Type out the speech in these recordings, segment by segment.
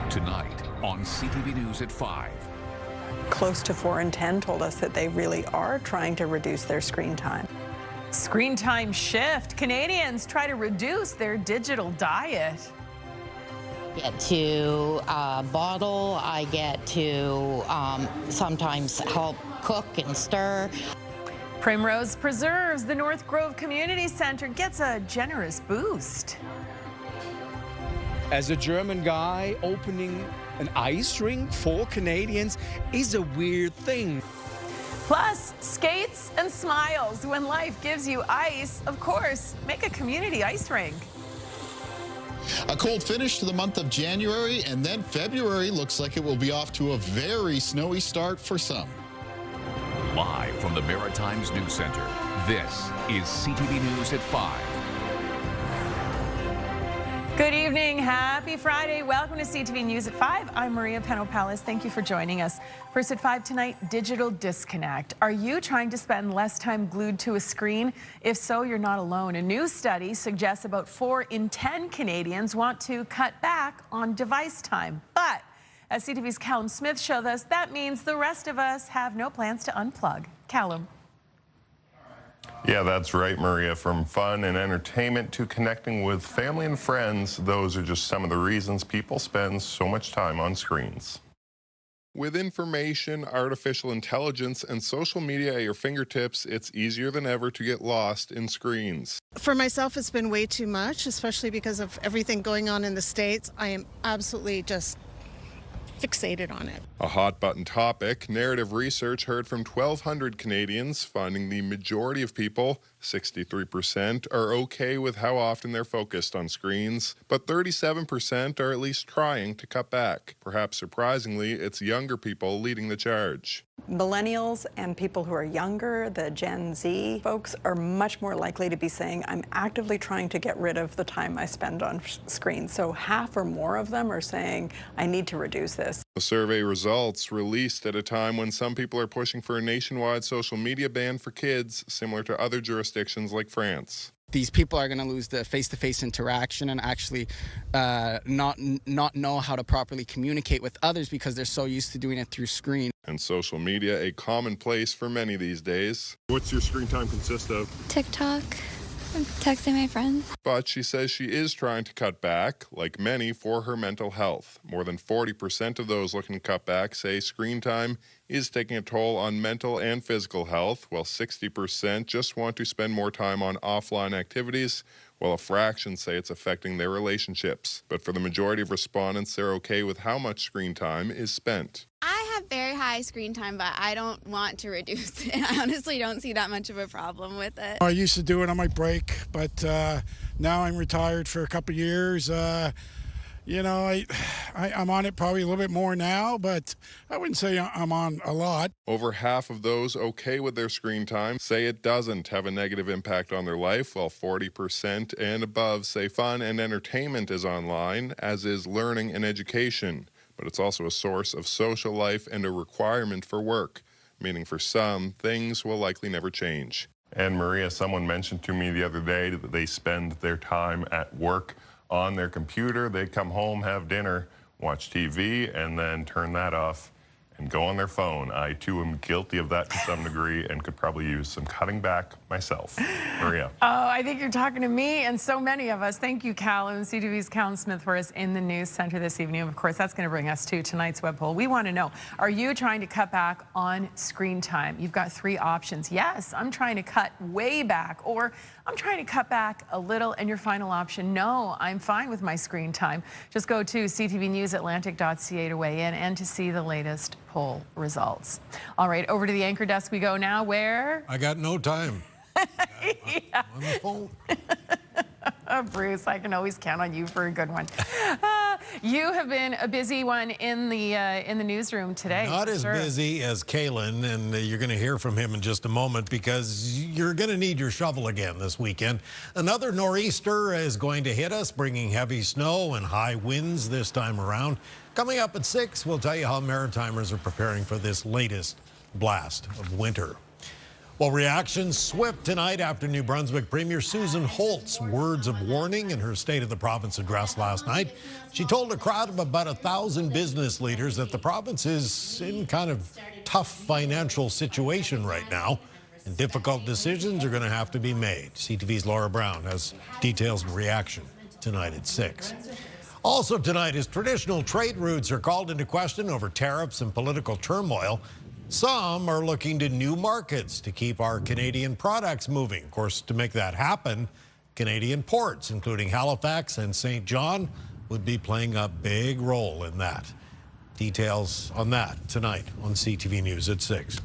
Tonight on CTV News at 5. Close to 4 in 10 told us that they really are trying to reduce their screen time. Screen time shift. Canadians try to reduce their digital diet. Get to bottle, I get to sometimes help cook and stir. Primrose Preserves, the North Grove Community Center, gets a generous boost. As a German guy, opening an ice rink for Canadians is a weird thing. Plus, skates and smiles. When life gives you ice, of course, make a community ice rink. A cold finish to the month of January, and then February looks like it will be off to a very snowy start for some. Live from the Maritimes News Center, this is CTV News at 5. Good evening. Happy Friday. Welcome to CTV News at 5. I'm Maria Penopalis. Thank you for joining us. First at 5 tonight, digital disconnect. Are you trying to spend less time glued to a screen? If so, you're not alone. A new study suggests about 4 in 10 Canadians want to cut back on device time. But as CTV's Callum Smith showed us, that means the rest of us have no plans to unplug. Callum. Yeah, that's right, Maria. From fun and entertainment to connecting with family and friends, those are just some of the reasons people spend so much time on screens. With information, artificial intelligence, and social media at your fingertips, it's easier than ever to get lost in screens. For myself, it's been way too much, especially because of everything going on in the States. I am absolutely just fixated on it. A hot button topic. Narrative research heard from 1,200 Canadians, finding the majority of people, 63%, are okay with how often they're focused on screens, but 37% are at least trying to cut back. Perhaps surprisingly, it's younger people leading the charge. Millennials and people who are younger, the Gen Z folks, are much more likely to be saying, I'm actively trying to get rid of the time I spend on screens. So half or more of them are saying, I need to reduce this. The survey results released at a time when some people are pushing for a nationwide social media ban for kids, similar to other jurisdictions like France. These people are going to lose the face-to-face interaction and actually not know how to properly communicate with others because they're so used to doing it through screen. And social media a commonplace for many these days. What's your screen time consist of? TikTok, texting my friends. But she says she is trying to cut back, like many, for her mental health. More than 40% of those looking to cut back say screen time is taking a toll on mental and physical health, while 60% just want to spend more time on offline activities, while a fraction say it's affecting their relationships. But for the majority of respondents, they're okay with how much screen time is spent. I have very high screen time, but I don't want to reduce it. I honestly don't see that much of a problem with it. I used to do it on my break, but now I'm retired for a couple of years. You know, I'm on it probably a little bit more now, but I wouldn't say I'm on a lot. Over half of those okay with their screen time say it doesn't have a negative impact on their life, while 40% and above say fun and entertainment is online, as is learning and education. But it's also a source of social life and a requirement for work, meaning for some, things will likely never change. And Maria, someone mentioned to me the other day that they spend their time at work on their computer. They come home, have dinner, watch TV, and then turn that off and go on their phone. I, too, am guilty of that to some degree and could probably use some cutting back myself. Maria. Oh, I think you're talking to me and so many of us. Thank you, Callum. CTV's Callum Smith for us in the news center this evening. Of course, that's going to bring us to tonight's web poll. We want to know, are you trying to cut back on screen time? You've got 3 options. Yes, I'm trying to cut way back, or I'm trying to cut back a little. And your final option, no, I'm fine with my screen time. Just go to ctvnewsatlantic.ca to weigh in and to see the latest poll results. All right, over to the anchor desk we go now, where I got no time. Yeah. On the phone. Bruce, I can always count on you for a good one. You have been a busy one in the newsroom today. Not as busy as Kalen, and you're going to hear from him in just a moment because you're going to need your shovel again this weekend. Another nor'easter is going to hit us, bringing heavy snow and high winds this time around. Coming up at 6, we'll tell you how Maritimers are preparing for this latest blast of winter. Well, reactions swift tonight after New Brunswick Premier Susan Holt's words of warning in her State of the Province address last night. She told a crowd of about 1,000 business leaders that the province is in kind of tough financial situation right now, and difficult decisions are going to have to be made. CTV's Laura Brown has details and reaction tonight at 6. Also tonight, as traditional trade routes are called into question over tariffs and political turmoil, some are looking to new markets to keep our Canadian products moving. Of course, to make that happen, Canadian ports, including Halifax and St. John, would be playing a big role in that. Details on that tonight on CTV News at 6.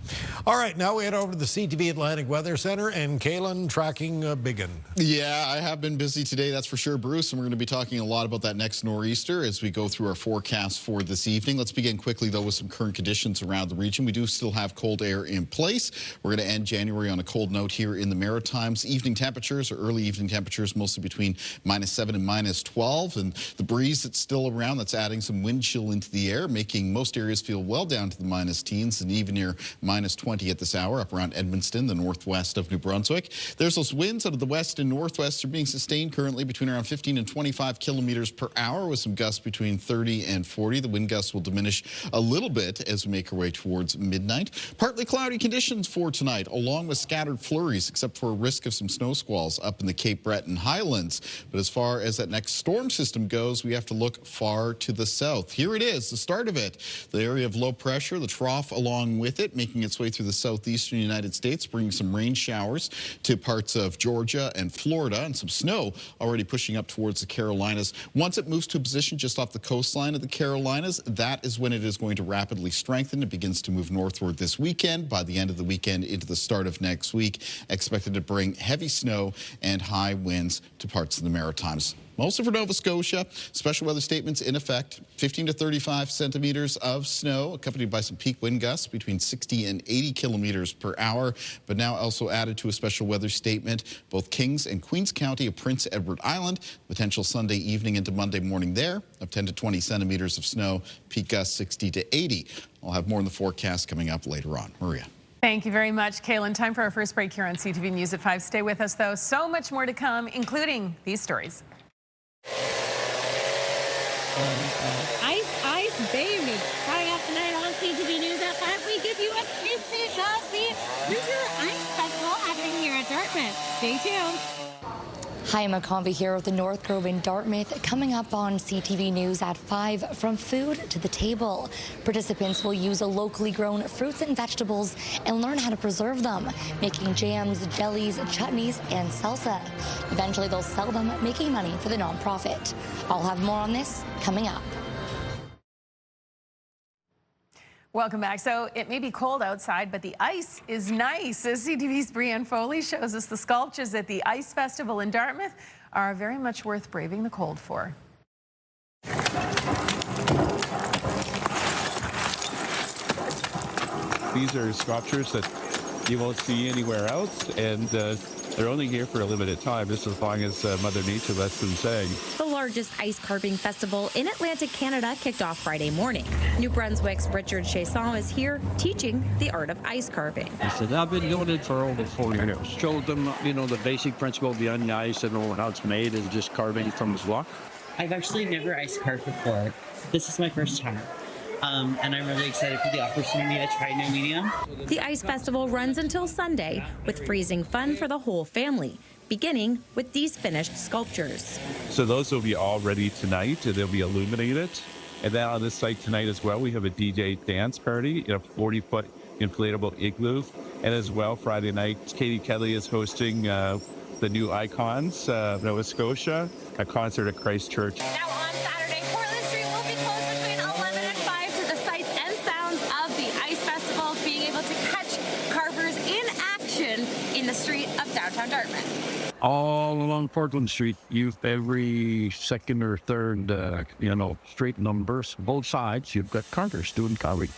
All right, now we head over to the CTV Atlantic Weather Center, and Kaylin tracking a big one. Yeah, I have been busy today, that's for sure, Bruce, and we're going to be talking a lot about that next nor'easter as we go through our forecast for this evening. Let's begin quickly, though, with some current conditions around the region. We do still have cold air in place. We're going to end January on a cold note here in the Maritimes. Evening temperatures, or early evening temperatures, mostly between -7 and -12, and the breeze that's still around, that's adding some wind chill into the air, making most areas feel well down to the minus teens and even near -20 at this hour up around Edmundston, the northwest of New Brunswick. There's those winds out of the west and northwest are being sustained currently between around 15 and 25 kilometers per hour with some gusts between 30 and 40. The wind gusts will diminish a little bit as we make our way towards midnight. Partly cloudy conditions for tonight along with scattered flurries except for a risk of some snow squalls up in the Cape Breton highlands. But as far as that next storm system goes, we have to look far to the south. Here it is, the start of it. The area of low pressure, the trough along with it, making its way through the southeastern United States, bringing some rain showers to parts of Georgia and Florida, and some snow already pushing up towards the Carolinas. Once it moves to a position just off the coastline of the Carolinas, that is when it is going to rapidly strengthen. It begins to move northward this weekend. By the end of the weekend into the start of next week, expected to bring heavy snow and high winds to parts of the Maritimes. Mostly for Nova Scotia, special weather statements in effect, 15 to 35 centimeters of snow, accompanied by some peak wind gusts between 60 and 80 kilometers per hour, but now also added to a special weather statement, both Kings and Queens County of Prince Edward Island, potential Sunday evening into Monday morning there of 10 to 20 centimeters of snow, peak gusts 60 to 80. I'll have more in the forecast coming up later on. Maria. Thank you very much, Kaylin. Time for our first break here on CTV News at 5. Stay with us, though. So much more to come, including these stories. Ice, baby. Coming up tonight on CTV News at 5, we give you a sneak peek of the Winter Ice Festival happening here at Dartmouth. Stay tuned. Hi, I'm McConvey here with the North Grove in Dartmouth. Coming up on CTV News at 5, from food to the table. Participants will use locally grown fruits and vegetables and learn how to preserve them, making jams, jellies, chutneys, and salsa. Eventually, they'll sell them, making money for the nonprofit. I'll have more on this coming up. Welcome back. So it may be cold outside, but the ice is nice. As CTV's Brianne Foley shows us, the sculptures at the Ice Festival in Dartmouth are very much worth braving the cold for. These are sculptures that you won't see anywhere else, and they're only here for a limited time, just as long as Mother Nature lets them sing. The largest ice carving festival in Atlantic Canada kicked off Friday morning. New Brunswick's Richard Chasson is here teaching the art of ice carving. He said, I've been doing it for over 40 years. Showed them, the basic principle behind the ice and how it's made is just carving from the block. I've actually never ice carved before. This is my first time. And I'm really excited for the opportunity to try new medium. The Ice Festival runs until Sunday with freezing fun for the whole family, beginning with these finished sculptures. So those will be all ready tonight, and they'll be illuminated. And then on this site tonight as well, we have a DJ dance party in a 40-foot inflatable igloo. And as well, Friday night, Katie Kelly is hosting the new Icons of Nova Scotia, a concert at Christchurch. Now on Saturday, Portland Street will be closed between 11 and 5 to the sights and sounds of the Ice Festival, being able to catch carvers in action in the street of downtown Dartmouth. All along Portland Street, you've every second or third, straight numbers, both sides, you've got carvers doing carving.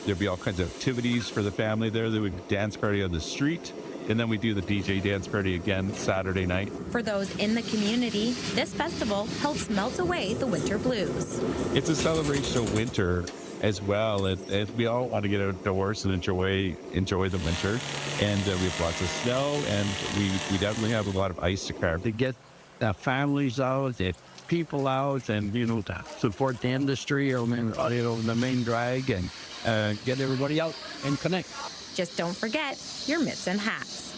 There'll be all kinds of activities for the family there. There would be a dance party on the street. And then we do the DJ dance party again Saturday night. For those in the community, this festival helps melt away the winter blues. It's a celebration of winter, as well. And we all want to get outdoors and enjoy the winter. And we have lots of snow, and we definitely have a lot of ice to carve. To get the families out, the people out, and, you know, to support the industry, or, you know, the main drag, and get everybody out and connect. Just don't forget your mitts and hats.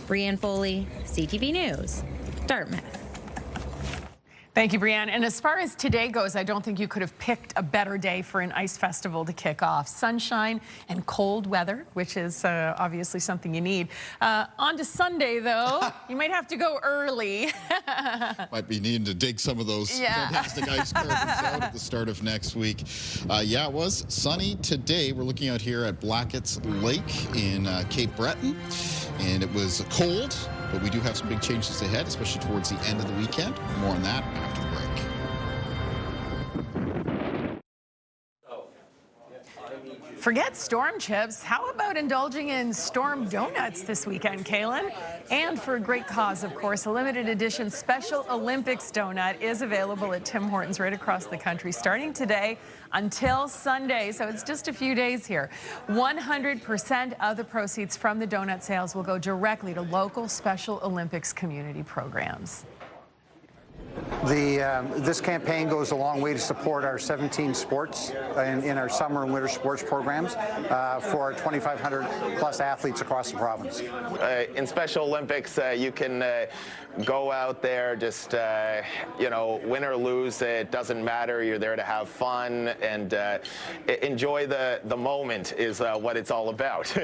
Brianne Foley, CTV News, Dartmouth. Thank you, Brianne. And as far as today goes, I don't think you could have picked a better day for an ice festival to kick off. Sunshine and cold weather, which is obviously something you need. On to Sunday, though. You might have to go early. Might be needing to dig some of those fantastic ice curtains out at the start of next week. Yeah, it was sunny today. We're looking out here at Blackett's Lake in Cape Breton, and it was cold, but we do have some big changes ahead, especially towards the end of the weekend. More on that after the break. Forget storm chips. How about indulging in storm donuts this weekend, Kaylin? And for a great cause, of course, a limited edition Special Olympics donut is available at Tim Hortons right across the country, starting today until Sunday. So it's just a few days here. 100% of the proceeds from the donut sales will go directly to local Special Olympics community programs. This campaign goes a long way to support our 17 sports in our summer and winter sports programs for our 2,500 plus athletes across the province. In Special Olympics, you can go out there, just you know, win or lose, it doesn't matter. You're there to have fun and enjoy the moment is what it's all about.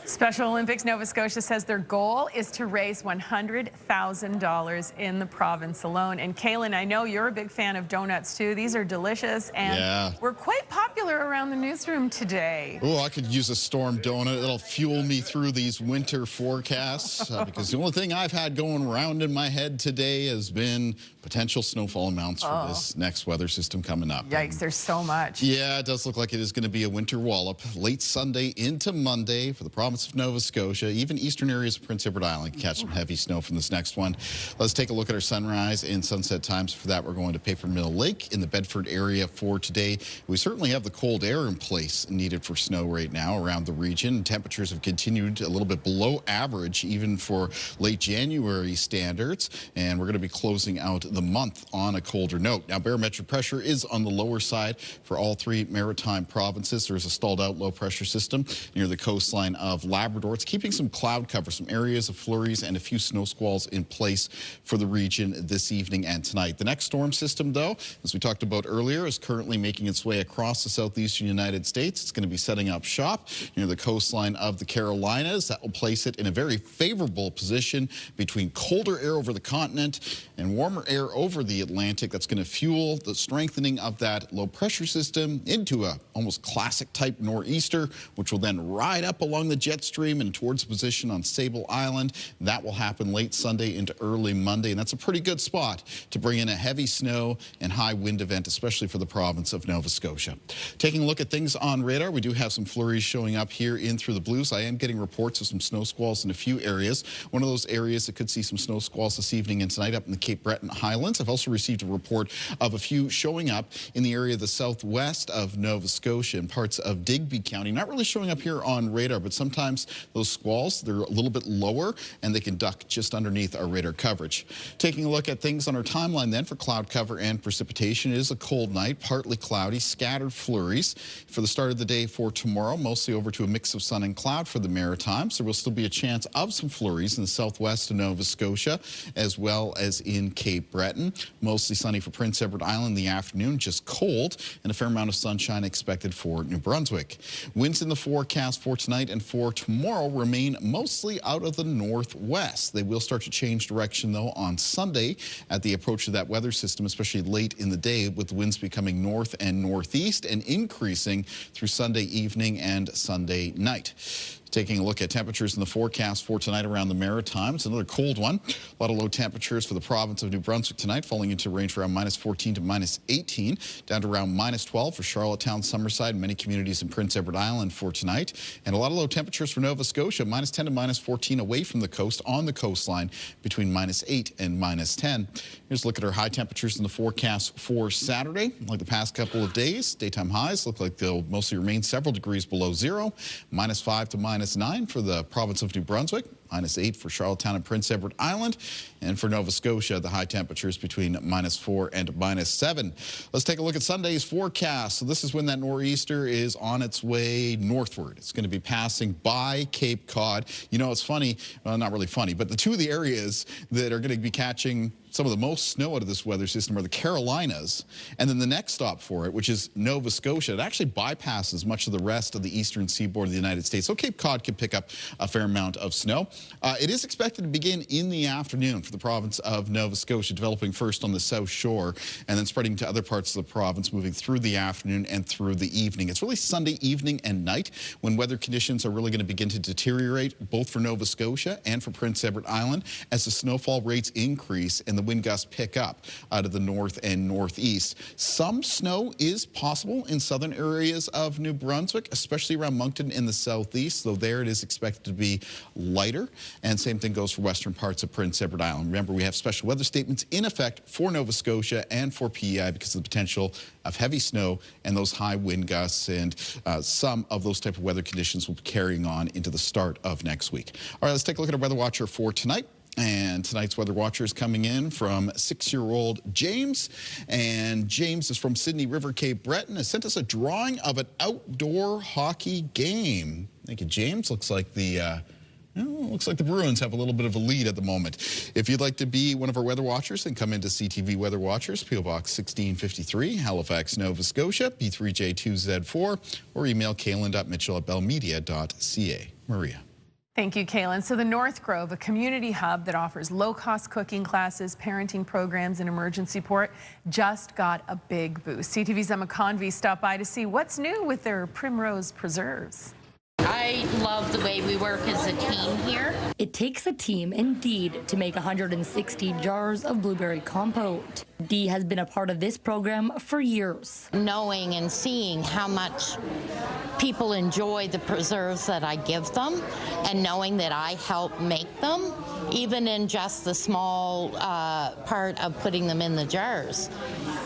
Special Olympics Nova Scotia says their goal is to raise $100,000 in the province alone. And Kaylin, I know you're a big fan of donuts too. These are delicious, and we're quite popular around the newsroom today. Oh, I could use a storm donut. It'll fuel me through these winter forecasts because the only thing I've had going around in my head today has been potential snowfall amounts for this next weather system coming up. Yikes, there's so much. Yeah, it does look like it is going to be a winter wallop late Sunday into Monday for the province of Nova Scotia. Even eastern areas of Prince Edward Island can catch some heavy snow from this next one. Let's take a look at our sunrise and sunset times. For that, we're going to Paper Mill Lake in the Bedford area for today. We certainly have the cold air in place needed for snow right now around the region. Temperatures have continued a little bit below average, even for late January standards, and we're going to be closing out the month on a colder note. Now, barometric pressure is on the lower side for all three maritime provinces. There's a stalled out low pressure system near the coastline of Labrador. It's keeping some cloud cover, some areas of flurries and a few snow squalls in place for the region this evening and tonight. The next storm system, though, as we talked about earlier, is currently making its way across the southeastern United States. It's going to be setting up shop near the coastline of the Carolinas. That will place it in a very favorable position between colder air over the continent and warmer air over the Atlantic. That's going to fuel the strengthening of that low pressure system into a almost classic type nor'easter, which will then ride up along the jet stream and towards position on Sable Island. That will happen late Sunday into early Monday, and that's a pretty good spot to bring in a heavy snow and high wind event, especially for the province of Nova Scotia. Taking a look at things on radar, we do have some flurries showing up here in through the blues. I am getting reports of some snow squalls in a few areas. One of those areas that could see some snow squalls this evening and tonight up in the Cape Breton Highlands. I've also received a report of a few showing up in the area of the southwest of Nova Scotia and parts of Digby County. Not really showing up here on radar, but sometimes those squalls, they're a little bit lower and they can duck just underneath our radar coverage. Taking a look at things on our timeline then for cloud cover and precipitation. It is a cold night, partly cloudy, scattered flurries for the start of the day for tomorrow, mostly over to a mix of sun and cloud for the Maritimes. There will still be a chance of some flurries in the southwest of Nova Scotia as well as in Cape Breton. Mostly sunny for Prince Edward Island in the afternoon, just cold, and a fair amount of sunshine expected for New Brunswick. Winds in the forecast for tonight and for tomorrow remain mostly out of the northwest. They will start to change direction, though, on Sunday at the approach of that weather system, especially late in the day, with winds becoming north and northeast and increasing through Sunday evening and Sunday night. Taking a look at temperatures in the forecast for tonight around the Maritimes. Another cold one. A lot of low temperatures for the province of New Brunswick tonight, falling into a range around -14 to -18, down to around -12 for Charlottetown, Summerside, many communities in Prince Edward Island for tonight. And a lot of low temperatures for Nova Scotia, -10 to -14 away from the coast on the coastline, between -8 and -10. Here's a look at our high temperatures in the forecast for Saturday. Like the past couple of days, daytime highs look like they'll mostly remain several degrees below zero. -5 to -9 for the province of New Brunswick. -8 for Charlottetown and Prince Edward Island. And for Nova Scotia, the high temperatures between -4 and -7. Let's take a look at Sunday's forecast. So this is when that nor'easter is on its way northward. It's going to be passing by Cape Cod. You know, it's funny, well, not really funny, but the two of the areas that are going to be catching some of the most snow out of this weather system are the Carolinas, and then the next stop for it, which is Nova Scotia. It actually bypasses much of the rest of the eastern seaboard of the United States. So Cape Cod could pick up a fair amount of snow. It is expected to begin in the afternoon for the province of Nova Scotia, developing first on the south shore and then spreading to other parts of the province, moving through the afternoon and through the evening. It's really Sunday evening and night when weather conditions are really going to begin to deteriorate, both for Nova Scotia and for Prince Edward Island, as the snowfall rates increase and the wind gusts pick up out of the north and northeast. Some snow is possible in southern areas of New Brunswick, especially around Moncton in the southeast, though there it is expected to be lighter. And same thing goes for western parts of Prince Edward Island. Remember, we have special weather statements in effect for Nova Scotia and for PEI because of the potential of heavy snow and those high wind gusts, and some of those type of weather conditions will be carrying on into the start of next week. All right, let's take a look at our weather watcher for tonight. And tonight's weather watcher is coming in from 6-year-old James. And James is from Sydney River, Cape Breton, has sent us a drawing of an outdoor hockey game. Thank you, James. Looks like the Bruins have a little bit of a lead at the moment. If you'd like to be one of our weather watchers, then come into CTV Weather Watchers, P.O. Box 1653, Halifax, Nova Scotia, B3J2Z4, or email kaylin.mitchell@bellmedia.ca. Maria. Thank you, Kaylin. So the North Grove, a community hub that offers low-cost cooking classes, parenting programs, and emergency support, just got a big boost. CTV's Emma Convey stopped by to see what's new with their Primrose Preserves. I love the way we work as a team here. It takes a team, indeed, to make 160 jars of blueberry compote. Dee has been a part of this program for years. Knowing and seeing how much people enjoy the preserves that I give them, and knowing that I help make them, even in just the small part of putting them in the jars,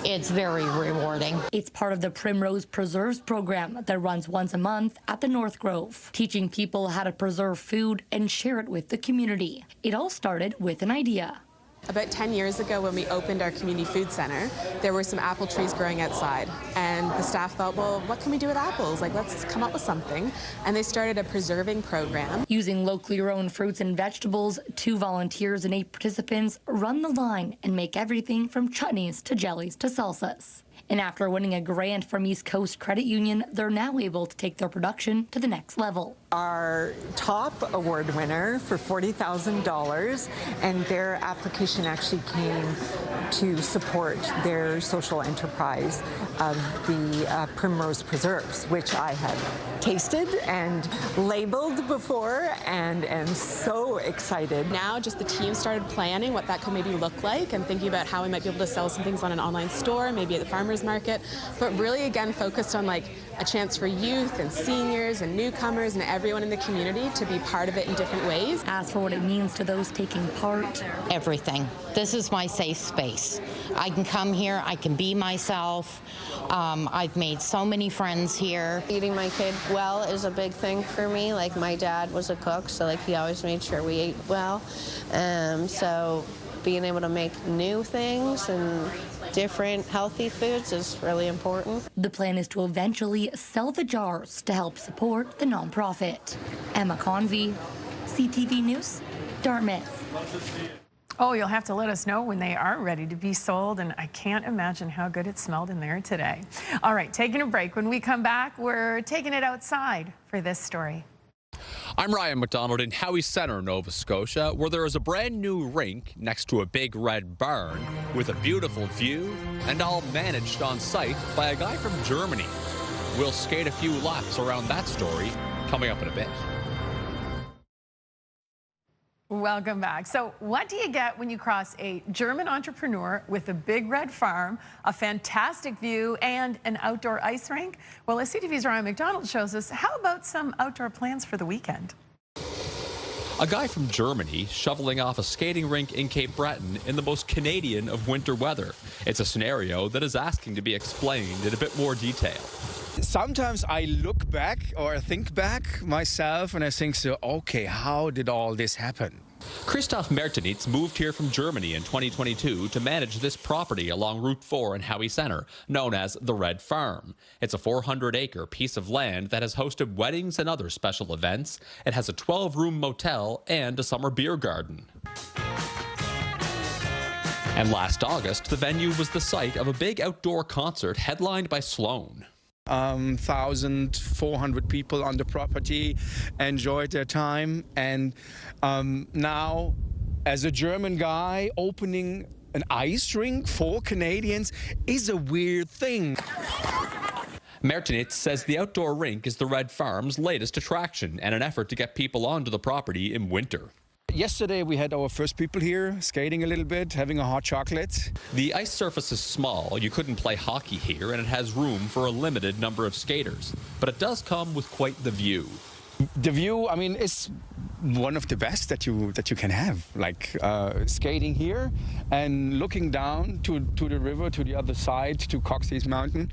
it's very rewarding. It's part of the Primrose Preserves program that runs once a month at the North Grove, teaching people how to preserve food and share it with the community. It all started with an idea. About 10 years ago, when we opened our community food center, there were some apple trees growing outside, and the staff thought, well, what can we do with apples? Like, let's come up with something. And they started a preserving program. Using locally grown fruits and vegetables, 2 volunteers and 8 participants run the line and make everything from chutneys to jellies to salsas. And after winning a grant from East Coast Credit Union, they're now able to take their production to the next level. Our top award winner for $40,000, and their application actually came to support their social enterprise of the Primrose Preserves, which I had tasted and labeled before and am so excited. Now just the team started planning what that could maybe look like and thinking about how we might be able to sell some things on an online store, maybe at the farmer's market, but really again focused on like a chance for youth and seniors and newcomers and everyone in the community to be part of it in different ways. As for what it means to those taking part, everything. This is my safe space. I can come here, I can be myself. I've made so many friends here. Eating my kid well is a big thing for me. Like, my dad was a cook, so like he always made sure we ate well. So being able to make new things and different healthy foods is really important. The plan is to eventually sell the jars to help support the nonprofit. Emma Convey, CTV News, Dartmouth. Oh, you'll have to let us know when they are ready to be sold, and I can't imagine how good it smelled in there today. All right, taking a break. When we come back, we're taking it outside for this story. I'm Ryan McDonald in Howie Centre, Nova Scotia, where there is a brand new rink next to a big red barn with a beautiful view, and all managed on site by a guy from Germany. We'll skate a few laps around that story coming up in a bit. Welcome back. So what do you get when you cross a German entrepreneur with a big red farm, a fantastic view, and an outdoor ice rink? Well, as CTV's Ryan McDonald shows us, how about some outdoor plans for the weekend? A guy from Germany shoveling off a skating rink in Cape Breton in the most Canadian of winter weather. It's a scenario that is asking to be explained in a bit more detail. Sometimes I look back or think back myself and I think, so, okay, how did all this happen? Christoph Mertenitz moved here from Germany in 2022 to manage this property along Route 4 in Howie Center, known as the Red Farm. It's a 400-acre piece of land that has hosted weddings and other special events. It has a 12-room motel and a summer beer garden. And last August, the venue was the site of a big outdoor concert headlined by Sloan. 1,400 people on the property enjoyed their time, and now, as a German guy, opening an ice rink for Canadians is a weird thing. Mertenitz says the outdoor rink is the Red Farm's latest attraction and an effort to get people onto the property in winter. Yesterday we had our first people here skating a little bit, having a hot chocolate. The ice surface is small, you couldn't play hockey here, and it has room for a limited number of skaters. But it does come with quite the view. The view, I mean, is one of the best that you can have. Like skating here and looking down to the river, to the other side, to Coxey's Mountain.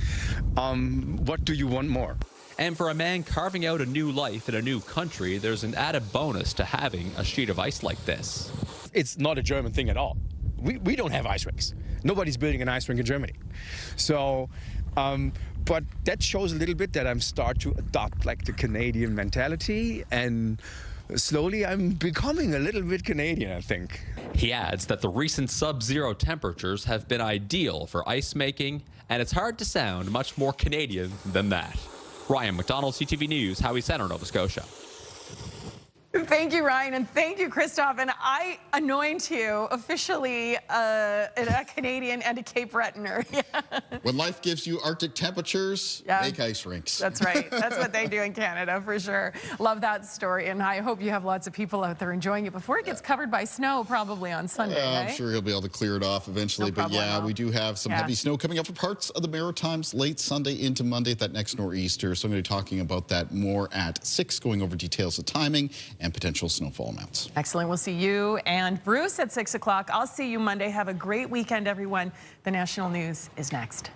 What do you want more? And for a man carving out a new life in a new country, there's an added bonus to having a sheet of ice like this. It's not a German thing at all. We don't have ice rinks. Nobody's building an ice rink in Germany. So, but that shows a little bit that I'm starting to adopt like the Canadian mentality, and slowly I'm becoming a little bit Canadian, I think. He adds that the recent sub-zero temperatures have been ideal for ice making, and it's hard to sound much more Canadian than that. Ryan McDonald, CTV News, Howie Center, Nova Scotia. Thank you, Ryan, and thank you, Christoph. And I anoint you officially a Canadian and a Cape Bretoner. When life gives you Arctic temperatures, make ice rinks. That's right. That's what they do in Canada, for sure. Love that story, and I hope you have lots of people out there enjoying it before it gets covered by snow, probably on Sunday. I'm sure he'll be able to clear it off eventually. No but yeah, we do have some heavy snow coming up for parts of the Maritimes late Sunday into Monday, that next nor'easter. So I'm going to be talking about that more at 6, going over details of timing and potential snowfall amounts. Excellent. We'll see you and Bruce at 6 o'clock. I'll see you Monday. Have a great weekend, everyone. The national news is next.